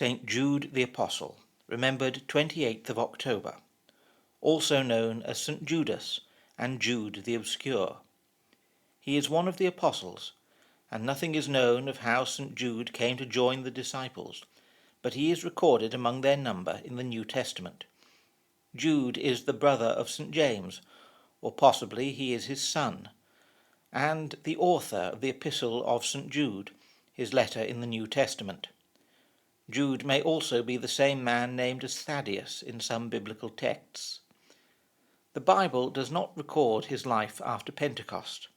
St. Jude the Apostle, remembered 28th of October, also known as St. Judas and Jude the Obscure. He is one of the Apostles, and nothing is known of how St. Jude came to join the disciples, but he is recorded among their number in the New Testament. Jude is the brother of St. James, or possibly he is his son, and the author of the Epistle of St. Jude, his letter in the New Testament. Jude may also be the same man named as Thaddeus in some biblical texts. The Bible does not record his life after Pentecost.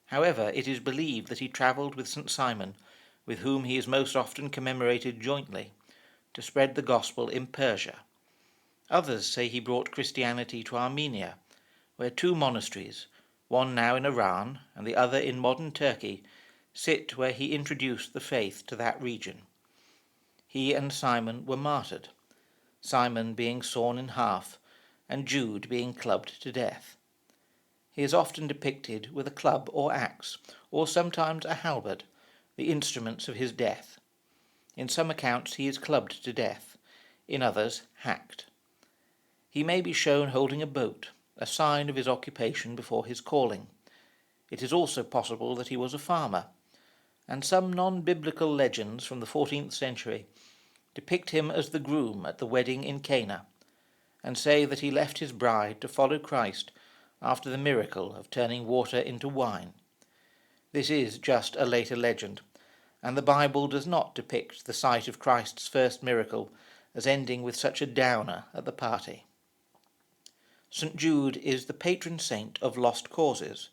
However, it is believed that he travelled with St. Simon, with whom he is most often commemorated jointly, to spread the gospel in Persia. Others say he brought Christianity to Armenia, where two monasteries, one now in Iran and the other in modern Turkey, sit where he introduced the faith to that region. He and Simon were martyred, Simon being sawn in half, and Jude being clubbed to death. He is often depicted with a club or axe, or sometimes a halberd, the instruments of his death. In some accounts he is clubbed to death, in others hacked. He may be shown holding a boat, a sign of his occupation before his calling. It is also possible that he was a farmer, and some non-biblical legends from the 14th century depict him as the groom at the wedding in Cana, and say that he left his bride to follow Christ after the miracle of turning water into wine. This is just a later legend, and the Bible does not depict the sight of Christ's first miracle as ending with such a downer at the party. St. Jude is the patron saint of lost causes,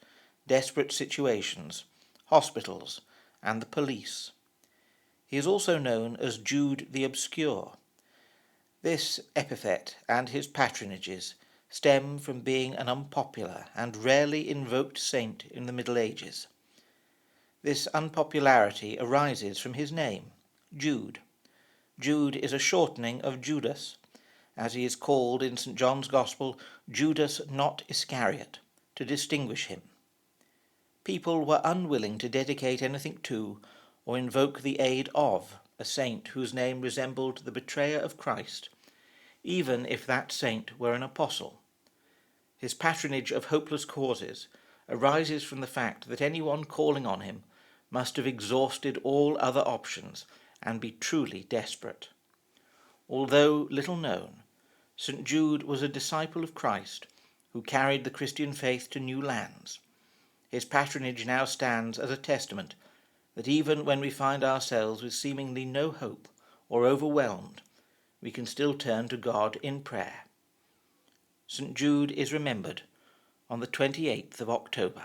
desperate situations, hospitals, and the police. He is also known as Jude the Obscure. This epithet and his patronages stem from being an unpopular and rarely invoked saint in the Middle Ages. This unpopularity arises from his name, Jude. Jude is a shortening of Judas, as he is called in St. John's Gospel, Judas not Iscariot, to distinguish him. People were unwilling to dedicate anything to or invoke the aid of a saint whose name resembled the betrayer of Christ, even if that saint were an apostle. His patronage of hopeless causes arises from the fact that anyone calling on him must have exhausted all other options and be truly desperate. Although little known, St. Jude was a disciple of Christ who carried the Christian faith to new lands. His patronage now stands as a testament that even when we find ourselves with seemingly no hope or overwhelmed, we can still turn to God in prayer. St. Jude is remembered on the 28th of October.